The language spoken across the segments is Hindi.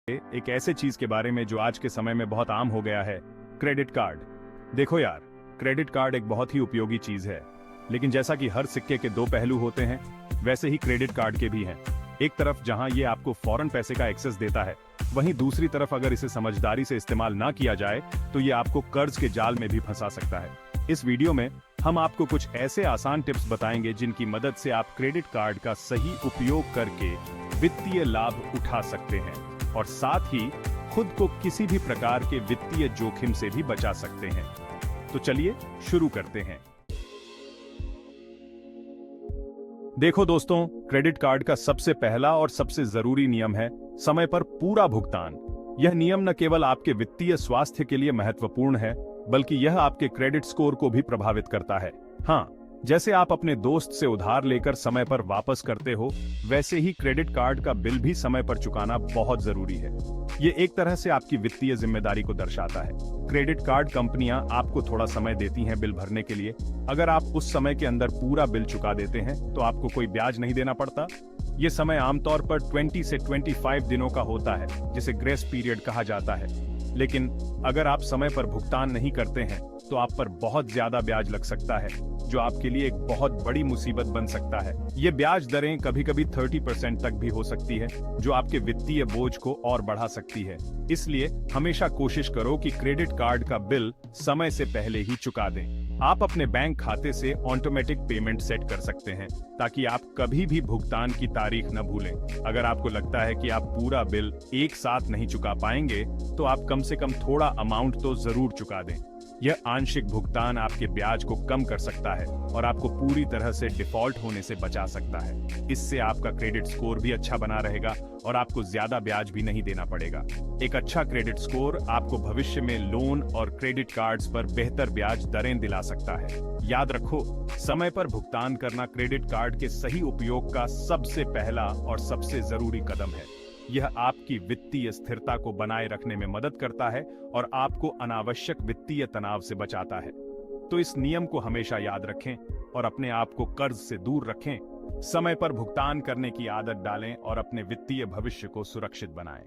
एक ऐसे चीज के बारे में जो आज के समय में बहुत आम हो गया है, क्रेडिट कार्ड। देखो यार, क्रेडिट कार्ड एक बहुत ही उपयोगी चीज है, लेकिन जैसा कि हर सिक्के के दो पहलू होते हैं, वैसे ही क्रेडिट कार्ड के भी हैं। एक तरफ जहां ये आपको फौरन पैसे का एक्सेस देता है, वहीं दूसरी तरफ अगर इसे समझदारी से इस्तेमाल ना किया जाए तो ये आपको कर्ज के जाल में भी फंसा सकता है। इस वीडियो में हम आपको कुछ ऐसे आसान टिप्स बताएंगे जिनकी मदद से आप क्रेडिट कार्ड का सही उपयोग करके वित्तीय लाभ उठा सकते हैं और साथ ही खुद को किसी भी प्रकार के वित्तीय जोखिम से भी बचा सकते हैं। तो चलिए शुरू करते हैं। देखो दोस्तों, क्रेडिट कार्ड का सबसे पहला और सबसे जरूरी नियम है समय पर पूरा भुगतान। यह नियम न केवल आपके वित्तीय स्वास्थ्य के लिए महत्वपूर्ण है, बल्कि यह आपके क्रेडिट स्कोर को भी प्रभावित करता है। हाँ, जैसे आप अपने दोस्त से उधार लेकर समय पर वापस करते हो, वैसे ही क्रेडिट कार्ड का बिल भी समय पर चुकाना बहुत जरूरी है। ये एक तरह से आपकी वित्तीय जिम्मेदारी को दर्शाता है। क्रेडिट कार्ड कंपनियां आपको थोड़ा समय देती हैं बिल भरने के लिए। अगर आप उस समय के अंदर पूरा बिल चुका देते हैं तो आपको कोई ब्याज नहीं देना पड़ता। ये समय आमतौर पर 20 से 25 दिनों का होता है, जिसे ग्रेस पीरियड कहा जाता है। लेकिन अगर आप समय पर भुगतान नहीं करते हैं तो आप पर बहुत ज्यादा ब्याज लग सकता है, जो आपके लिए एक बहुत बड़ी मुसीबत बन सकता है। ये ब्याज दरें कभी-कभी 30% तक भी हो सकती है, जो आपके वित्तीय बोझ को और बढ़ा सकती है। इसलिए हमेशा कोशिश करो कि क्रेडिट कार्ड का बिल समय से पहले ही चुका दें। आप अपने बैंक खाते से ऑटोमेटिक पेमेंट सेट कर सकते हैं, ताकि आप कभी भी भुगतान की तारीख न भूलें। अगर आपको लगता है कि आप पूरा बिल एक साथ नहीं चुका पाएंगे, तो आप कम से कम थोड़ा अमाउंट तो जरूर चुका दें। यह आंशिक भुगतान आपके ब्याज को कम कर सकता है और आपको पूरी तरह से डिफॉल्ट होने से बचा सकता है। इससे आपका क्रेडिट स्कोर भी अच्छा बना रहेगा और आपको ज्यादा ब्याज भी नहीं देना पड़ेगा। एक अच्छा क्रेडिट स्कोर आपको भविष्य में लोन और क्रेडिट कार्ड्स पर बेहतर ब्याज दरें दिला सकता है। याद रखो, समय पर भुगतान करना क्रेडिट कार्ड के सही उपयोग का सबसे पहला और सबसे जरूरी कदम है। यह आपकी वित्तीय स्थिरता को बनाए रखने में मदद करता है और आपको अनावश्यक वित्तीय तनाव से बचाता है। तो इस नियम को हमेशा याद रखें और अपने आप को कर्ज से दूर रखें। समय पर भुगतान करने की आदत डालें और अपने वित्तीय भविष्य को सुरक्षित बनाएं।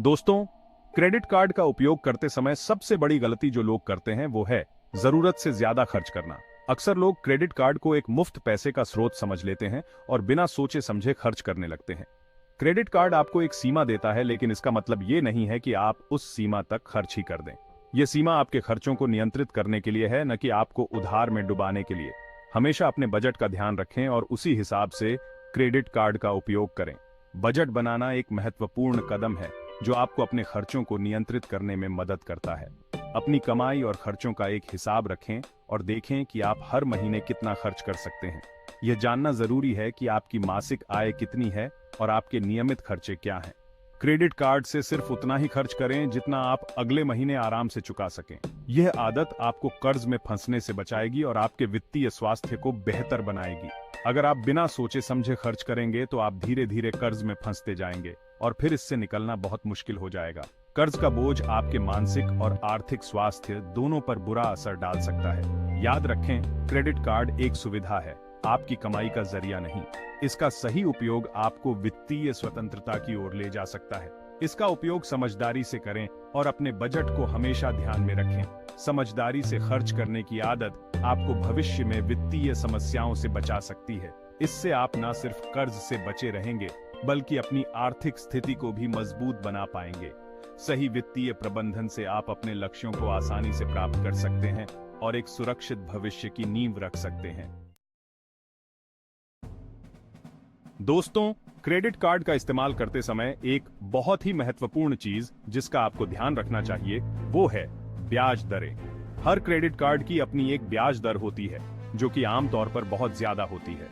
दोस्तों, क्रेडिट कार्ड का उपयोग करते समय सबसे बड़ी गलती जो लोग करते हैं वो है जरूरत से ज्यादा खर्च करना। अक्सर लोग क्रेडिट कार्ड को एक मुफ्त पैसे का स्रोत समझ लेते हैं और बिना सोचे समझे खर्च करने लगते हैं। क्रेडिट कार्ड आपको एक सीमा देता है, लेकिन इसका मतलब ये नहीं है कि आप उस सीमा तक खर्च ही कर दें। यह सीमा आपके खर्चों को नियंत्रित करने के लिए है, न कि आपको उधार में डुबाने के लिए। हमेशा अपने बजट का ध्यान रखें और उसी हिसाब से क्रेडिट कार्ड का उपयोग करें। बजट बनाना एक महत्वपूर्ण कदम है जो आपको अपने खर्चों को नियंत्रित करने में मदद करता है। अपनी कमाई और खर्चों का एक हिसाब रखें और देखें कि आप हर महीने कितना खर्च कर सकते हैं। यह जानना जरूरी है कि आपकी मासिक आय कितनी है और आपके नियमित खर्चे क्या हैं। क्रेडिट कार्ड से सिर्फ उतना ही खर्च करें जितना आप अगले महीने आराम से चुका सकें। यह आदत आपको कर्ज में फंसने से बचाएगी और आपके वित्तीय स्वास्थ्य को बेहतर बनाएगी। अगर आप बिना सोचे समझे खर्च करेंगे तो आप धीरे धीरे कर्ज में फंसते जाएंगे और फिर इससे निकलना बहुत मुश्किल हो जाएगा। कर्ज का बोझ आपके मानसिक और आर्थिक स्वास्थ्य दोनों पर बुरा असर डाल सकता है। याद रखें, क्रेडिट कार्ड एक सुविधा है, आपकी कमाई का जरिया नहीं। इसका सही उपयोग आपको वित्तीय स्वतंत्रता की ओर ले जा सकता है। इसका उपयोग समझदारी से करें और अपने बजट को हमेशा ध्यान में रखें। समझदारी से खर्च करने की आदत आपको भविष्य में वित्तीय समस्याओं से बचा सकती है। इससे आप न सिर्फ कर्ज से बचे रहेंगे, बल्कि अपनी आर्थिक स्थिति को भी मजबूत बना पाएंगे। सही वित्तीय प्रबंधन से आप अपने लक्ष्यों को आसानी से प्राप्त कर सकते हैं और एक सुरक्षित भविष्य की नींव रख सकते हैं। दोस्तों, क्रेडिट कार्ड का इस्तेमाल करते समय एक बहुत ही महत्वपूर्ण चीज जिसका आपको ध्यान रखना चाहिए वो है ब्याज दरें। हर क्रेडिट कार्ड की अपनी एक ब्याज दर होती है, जो कि आमतौर पर बहुत ज्यादा होती है।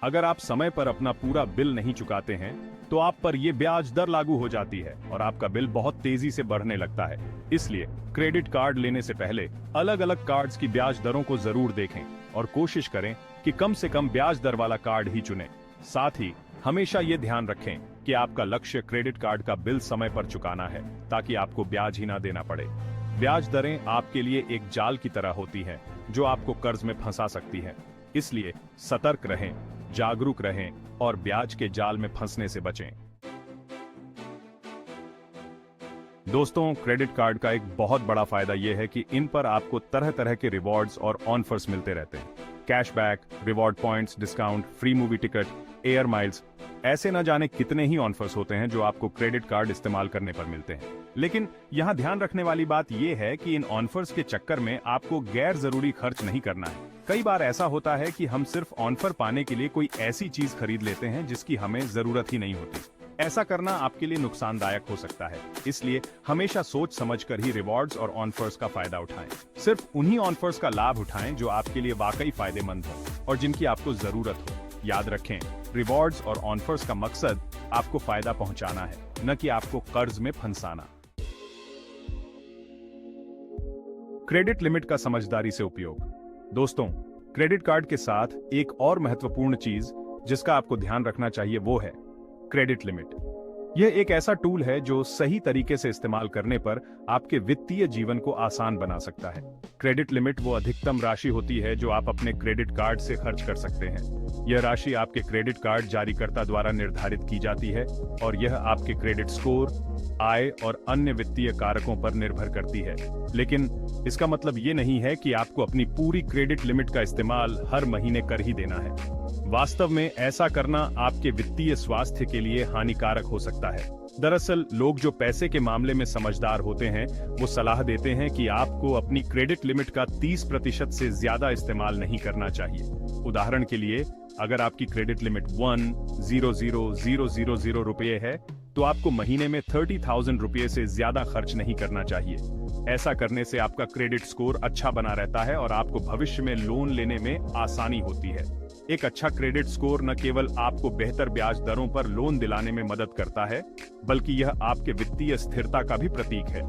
अगर आप समय पर अपना पूरा बिल नहीं चुकाते हैं तो आप पर यह ब्याज दर लागू हो जाती है और आपका बिल बहुत तेजी से बढ़ने लगता है। इसलिए क्रेडिट कार्ड लेने से पहले अलग अलग कार्ड्स की ब्याज दरों को जरूर देखें और कोशिश करें कि कम से कम ब्याज दर वाला कार्ड ही चुनें। साथ ही हमेशा ये ध्यान रखें कि आपका लक्ष्य क्रेडिट कार्ड का बिल समय पर चुकाना है, ताकि आपको ब्याज ही ना देना पड़े। ब्याज दरें आपके लिए एक जाल की तरह होती हैं, जो आपको कर्ज में फंसा सकती हैं। इसलिए सतर्क रहें, जागरूक रहें और ब्याज के जाल में फंसने से बचें। दोस्तों, क्रेडिट कार्ड का एक बहुत बड़ा फायदा यह है कि इन पर आपको तरह तरह के रिवॉर्ड्स और ऑफर्स मिलते रहते हैं। Cashback, reward points, discount, free movie ticket, air miles, ऐसे न जाने कितने ही ऑफर्स होते हैं जो आपको क्रेडिट कार्ड इस्तेमाल करने पर मिलते हैं। लेकिन यहाँ ध्यान रखने वाली बात यह है कि इन ऑफर्स के चक्कर में आपको गैर जरूरी खर्च नहीं करना है। कई बार ऐसा होता है कि हम सिर्फ ऑफर पाने के लिए कोई ऐसी चीज खरीद लेते हैं जिसकी हमें जरूरत ही नहीं होती। ऐसा करना आपके लिए नुकसानदायक हो सकता है, इसलिए हमेशा सोच समझकर ही रिवॉर्ड्स और ऑफर्स का फायदा उठाएं। सिर्फ उन्हीं ऑफर्स का लाभ उठाएं जो आपके लिए वाकई फायदेमंद हो और जिनकी आपको जरूरत हो। याद रखें, रिवॉर्ड्स और ऑफर्स का मकसद आपको फायदा पहुंचाना है, न कि आपको कर्ज में फंसाना। क्रेडिट लिमिट का समझदारी से उपयोग। दोस्तों, क्रेडिट कार्ड के साथ एक और महत्वपूर्ण चीज जिसका आपको ध्यान रखना चाहिए वो है क्रेडिट लिमिट। यह एक ऐसा टूल है जो सही तरीके से इस्तेमाल करने पर आपके वित्तीय जीवन को आसान बना सकता है। क्रेडिट लिमिट वो अधिकतम राशि होती है जो आप अपने क्रेडिट कार्ड से खर्च कर सकते हैं। यह राशि आपके क्रेडिट कार्ड जारीकर्ता द्वारा निर्धारित की जाती है और यह आपके क्रेडिट स्कोर, आय और अन्य वित्तीय कारकों पर निर्भर करती है। लेकिन इसका मतलब ये नहीं है कि आपको अपनी पूरी क्रेडिट लिमिट का इस्तेमाल हर महीने कर ही देना है। वास्तव में ऐसा करना आपके वित्तीय स्वास्थ्य के लिए हानिकारक हो सकता है। दरअसल लोग जो पैसे के मामले में समझदार होते हैं वो सलाह देते हैं कि आपको अपनी क्रेडिट लिमिट का 30% से ज्यादा इस्तेमाल नहीं करना चाहिए। उदाहरण के लिए, अगर आपकी क्रेडिट लिमिट 1,00,000 रुपये है तो आपको महीने में 30,000 रुपये से ज्यादा खर्च नहीं करना चाहिए। ऐसा करने से आपका क्रेडिट स्कोर अच्छा बना रहता है और आपको भविष्य में लोन लेने में आसानी होती है। एक अच्छा क्रेडिट स्कोर न केवल आपको बेहतर ब्याज दरों पर लोन दिलाने में मदद करता है, बल्कि यह आपके वित्तीय स्थिरता का भी प्रतीक है।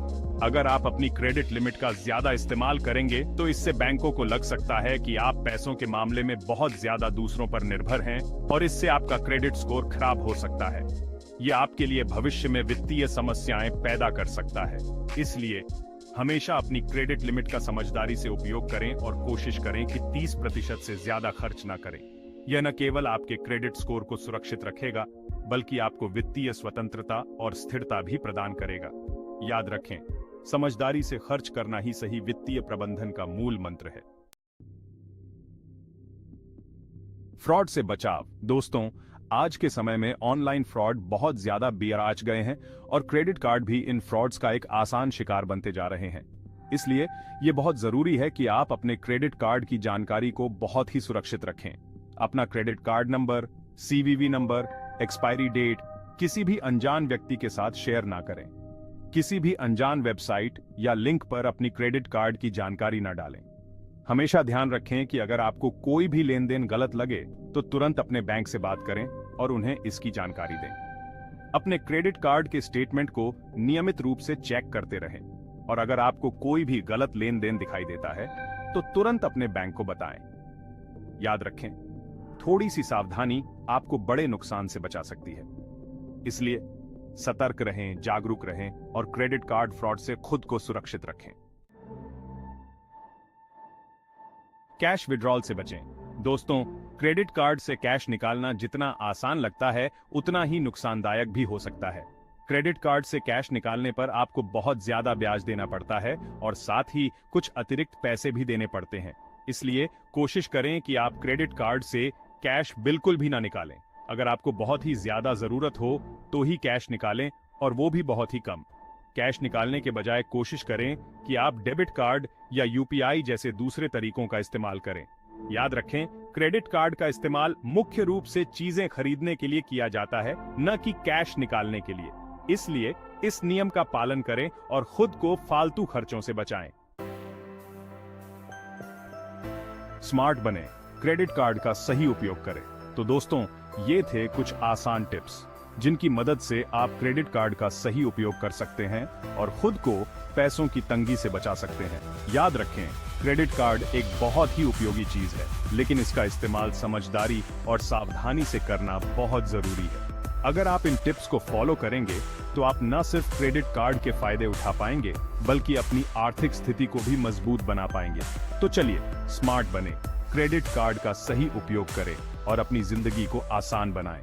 अगर आप अपनी क्रेडिट लिमिट का ज्यादा इस्तेमाल करेंगे तो इससे बैंकों को लग सकता है कि आप पैसों के मामले में बहुत ज्यादा दूसरों पर निर्भर हैं और इससे आपका क्रेडिट स्कोर खराब हो सकता है। यह आपके लिए भविष्य में वित्तीय समस्याएं पैदा कर सकता है। इसलिए हमेशा अपनी क्रेडिट लिमिट का समझदारी से उपयोग करें और कोशिश करें कि 30% से ज्यादा खर्च ना करें। यह न केवल आपके क्रेडिट स्कोर को सुरक्षित रखेगा, बल्कि आपको वित्तीय स्वतंत्रता और स्थिरता भी प्रदान करेगा। याद रखें, समझदारी से खर्च करना ही सही वित्तीय प्रबंधन का मूल मंत्र है। फ्रॉड से बचाव। दोस्तों, आज के समय में ऑनलाइन फ्रॉड बहुत ज्यादा बिराज गए हैं और क्रेडिट कार्ड भी इन फ्रॉड्स का एक आसान शिकार बनते जा रहे हैं। इसलिए ये बहुत जरूरी है कि आप अपने क्रेडिट कार्ड की जानकारी को बहुत ही सुरक्षित रखें। अपना credit card number, CVV number, expiry date किसी भी अनजान व्यक्ति के साथ शेयर ना करें। किसी भी अनजान वेबसाइट या लिंक पर अपनी क्रेडिट कार्ड की जानकारी ना डालें। हमेशा ध्यान रखें कि अगर आपको कोई भी लेन देन गलत लगे तो तुरंत अपने बैंक से बात करें और उन्हें इसकी जानकारी दें। अपने क्रेडिट कार्ड के स्टेटमेंट को नियमित रूप से चेक करते रहें और अगर आपको कोई भी गलत लेन देन दिखाई देता है तो तुरंत अपने बैंक को बताएं। याद रखें, थोड़ी सी सावधानी आपको बड़े नुकसान से बचा सकती है। इसलिए सतर्क रहें, जागरूक रहें और क्रेडिट कार्ड फ्रॉड से खुद को सुरक्षित रखें। कैश विड्रॉल से बचें। दोस्तों, क्रेडिट कार्ड से कैश निकालना जितना आसान लगता है उतना ही नुकसानदायक भी हो सकता है। क्रेडिट कार्ड से कैश निकालने पर आपको बहुत ज्यादा ब्याज देना पड़ता है और साथ ही कुछ अतिरिक्त पैसे भी देने पड़ते हैं। इसलिए कोशिश करें कि आप क्रेडिट कार्ड से कैश बिल्कुल भी ना निकालें। अगर आपको बहुत ही ज्यादा जरूरत हो तो ही कैश निकालें और वो भी बहुत ही कम। कैश निकालने के बजाय कोशिश करें कि आप डेबिट कार्ड या यूपीआई जैसे दूसरे तरीकों का इस्तेमाल करें। याद रखें, क्रेडिट कार्ड का इस्तेमाल मुख्य रूप से चीजें खरीदने के लिए किया जाता है, न कि कैश निकालने के लिए। इसलिए इस नियम का पालन करें और खुद को फालतू खर्चों से बचाएं। स्मार्ट बने, क्रेडिट कार्ड का सही उपयोग करें। तो दोस्तों, ये थे कुछ आसान टिप्स जिनकी मदद से आप क्रेडिट कार्ड का सही उपयोग कर सकते हैं और खुद को पैसों की तंगी से बचा सकते हैं। याद रखें, क्रेडिट कार्ड एक बहुत ही उपयोगी चीज है, लेकिन इसका इस्तेमाल समझदारी और सावधानी से करना बहुत जरूरी है। अगर आप इन टिप्स को फॉलो करेंगे तो आप न सिर्फ क्रेडिट कार्ड के फायदे उठा पाएंगे, बल्कि अपनी आर्थिक स्थिति को भी मजबूत बना पाएंगे। तो चलिए, स्मार्ट बने, क्रेडिट कार्ड का सही उपयोग करें और अपनी जिंदगी को आसान बनाएं।